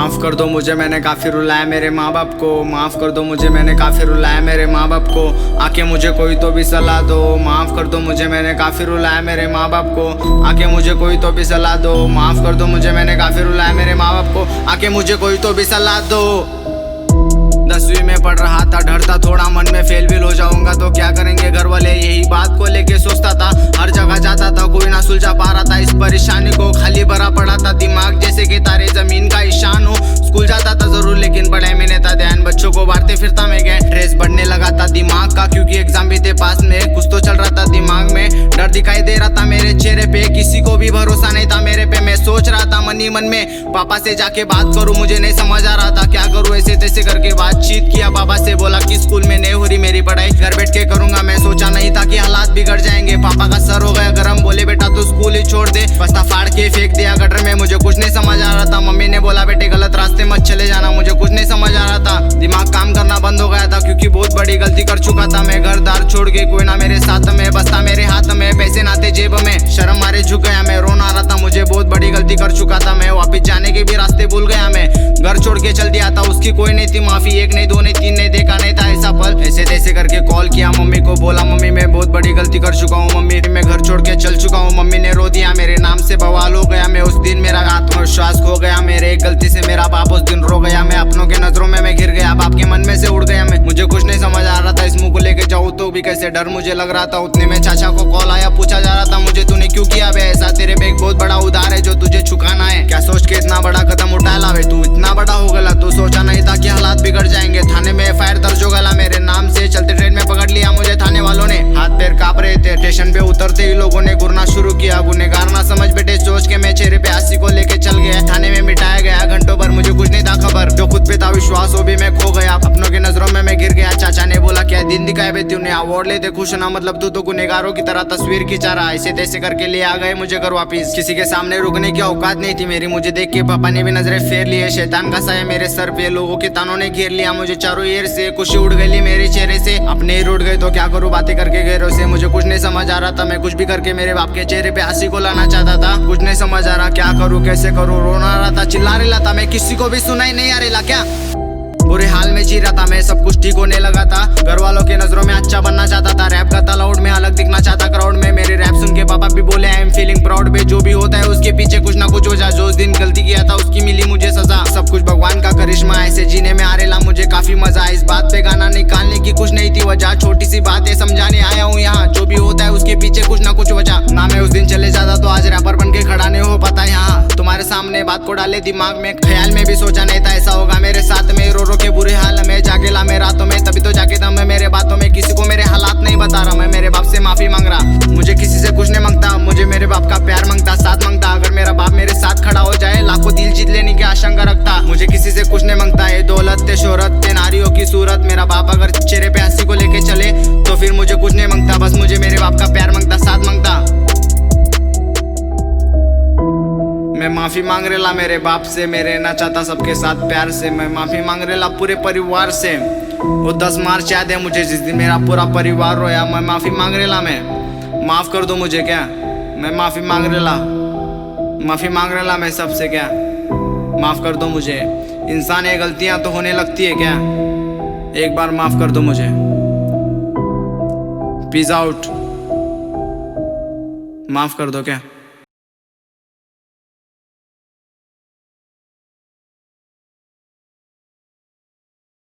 माफ़ कर दो मुझे, मैंने काफ़ी रुलाया मेरे माँ बाप को। माफ़ कर दो मुझे, मैंने काफ़ी रुलाया मेरे माँ बाप को। आके मुझे कोई तो भी सलाह दो। माफ़ कर दो मुझे, मैंने काफ़ी रुलाया मेरे माँ बाप को। आके मुझे कोई तो भी सलाह दो। माफ़ कर दो मुझे, मैंने काफ़ी रुलाया मेरे माँ बाप को। आके मुझे कोई तो भी सलाह दो। 10वीं में पढ़ रहा था, डरता थोड़ा मन में फेल भी हो जाऊंगा तो क्या करेंगे घर वाले, यही बात को लेके सोचता था। हर जगह जाता था, कोई ना सुलझा पा रहा था इस परेशानी को। खाली भरा पड़ा था दिमाग, जैसे कि तारे जमीन का ईशान हो। स्कूल जाता था जरूर, लेकिन पढ़ाई में नहीं था ध्यान। बच्चों को बांटते फिरता मैं गया, स्ट्रेस बढ़ने लगा था दिमाग का, क्योंकि एग्जाम भी थे पास में। कुछ तो चल रहा था दिमाग में, डर दिखाई दे रहा था मेरे चेहरे पे। किसी को भी भरोसा नहीं था मेरे पे। मैं सोच रहा था मन ही मन में, पापा से जाके बात करूं। मुझे नहीं समझ आ रहा था क्या करूं, ऐसे तैसे करके बातचीत किया पापा से। बोला कि स्कूल में नहीं हो रही मेरी पढ़ाई, घर बैठ के करूंगा। मैं सोचा नहीं था कि हालात बिगड़ जाएंगे। पापा का सर हो गया गरम, बोले बेटा तू स्कूल ही छोड़ दे। बस्ता फाड़ के फेंक दिया गटर में। मुझे कुछ नहीं समझ आ रहा था। मम्मी ने बोला बेटे गलत रास्ते मत चले जाना। मुझे कुछ नहीं समझ आ रहा था, दिमाग काम करना बंद हो गया था, क्योंकि बहुत बड़ी गलती कर चुका था मैं। घर दार छोड़ के कोई ना मेरे साथ में, बस्ता मेरे हाथ में, पैसे नाते जेब में। शर्म मारे झुक गया मैं, रोना आ रहा था मुझे। बहुत बड़ी गलती कर चुका था मैं, वापिस जाने के भी रास्ते भूल गया मैं। घर छोड़ के चल दिया था, उसकी कोई नहीं थी माफी। एक नहीं दो नहीं तीन नहीं, देखा नहीं था ऐसा पल। ऐसे तैसे करके कॉल किया मम्मी को, बोला मम्मी मैं बहुत बड़ी गलती कर चुका हूँ। मम्मी मैं घर छोड़ के चल चुका हूँ। मम्मी ने रो दिया, मेरे नाम से बवाल हो गया। मैं उस दिन मेरा आत्मविश्वास खो गया। मेरे एक गलती से मेरा बाप उस दिन रो गया। मैं अपनों के नजरों में मैं गिर गया, बाप के मन में से उड़ गया मैं। मुझे कुछ नहीं समझ आ रहा था, इस मुंह को लेके जाऊँ तो भी कैसे, डर मुझे लग रहा था। उतने में चाचा को कॉल आया, पूछा जा रहा था मुझे तूने क्यों किया बे ऐसा, तेरे पे एक बहुत बड़ा उधार है जो तुझे चुकाना है। क्या सोच के इतना बड़ा कदम उठा लावे, तू इतना बड़ा हो गया। तू सोचा नहीं था कि हालात बिगड़ जाएंगे। थाने में FIR दर्ज हो गया मेरे नाम से। चलते ट्रेन में पकड़ लिया मुझे थाने वालों ने, हाथ पैर कांप रहे थे। स्टेशन पे उतरते ही लोगों ने घूरना शुरू किया। गुनहगार ना समझ बेटे सोच के मैं चेहरे पे हंसी को लेके चल गया। थाने में मिटाया गया घंटों भर, मुझे कुछ नहीं था खबर। जो खुद पे था विश्वास वो भी मैं खो गया। अपनों के नजरों में मैं गिर गया। चाचा ने बोला क्या दिन दिखाए बे तूने, अवार्ड लेते खुश ना, मतलब तू तो गुनहगारों की तरह तस्वीर खिंचा रहा। ऐसे तैसे करके ले आ गए मुझे घर वापिस। किसी के सामने रुकने की औकात नहीं थी मेरी। मुझे देख के पापा ने भी नजरें फेर लिए। शैतान का साया मेरे सर पे, लोगों के तानों ने घेर लिया मुझे चारों एयर से। खुशी उड़ गई मेरे चेहरे से, अपने ही रूठ गए तो क्या करूं बातें करके गैरों से। मुझे कुछ नहीं समझ आ रहा था, मैं कुछ भी करके मेरे बाप के चेहरे पे हंसी को लाना चाहता था। कुछ नहीं समझ आ रहा, क्या करूं कैसे करूं। रोना आ रहा था, चिल्ला रहा था मैं, किसी को भी सुनाई नहीं आ रहा क्या। बुरे हाल में जी रहा था मैं, सब कुछ ठीक होने लगा था। घर वालों के नजरों में अच्छा बनना चाहता था। रैप गाता लाउड में, अलग दिखना चाहता क्राउड में। मेरे रैप सुन के पापा भी बोले आई एम फीलिंग प्राउड बे। जो भी होता है उसके पीछे कुछ ना कुछ वजह। जो उस दिन गलती किया था उसकी मिली मुझे सजा। सब कुछ भगवान का करिश्मा, ऐसे जीने में आ रहा मुझे काफी मजा। इस बात पे गाना निकालने की कुछ नहीं थी वजह। छोटी सी बात है समझाने आया हूँ यहाँ। जो भी होता है उसके पीछे कुछ ना कुछ वजह। ना मैं उस दिन चले जाता तो आज रैपर बन के खड़ा नहीं हो पाता यहाँ। तुम्हारे सामने बात को डाले दिमाग में, ख्याल में भी सोचा नहीं था ऐसा होगा मेरे साथ में। रो रो के बुरे हाल में जाके ला मैं रातों में, तभी तो जाके दम है मेरे बातों में। किसी को मेरे हालात नहीं बता रहा, मैं मेरे बाप से माफी मांग रहा। मुझे किसी से कुछ नहीं मांगता, मुझे मेरे बाप का प्यार मांगता, साथ मांगता। अगर मेरा बाप मेरे साथ खड़ा हो जाए, लाखों दिल जीत लेने की आशंका रखता। मुझे किसी से कुछ नहीं मांगता है, दौलत ते शोहरत ते नारियों की सूरत। मेरा बाप अगर चेहरे पे हंसी को लेके चले तो फिर मुझे कुछ नहीं मांगता। बस मुझे मेरे बाप का प्यार मांगता, साथ मांगता। मैं माफी मांग रेला मेरे बाप से, मेरे रहना चाहता सबके साथ प्यार से। मैं माफी मांग रेला पूरे परिवार से। वो 10 मार्च याद है मुझे, जिस दिन मेरा पूरा परिवार रोया। मैं माफी मांग रेला, मैं माफ कर दो मुझे क्या। मैं माफी मांग रेला मैं सबसे क्या, माफ कर दो मुझे। इंसान ये गलतियां तो होने लगती है क्या, एक बार माफ कर दो मुझे। पीस आउट, माफ कर दो क्या।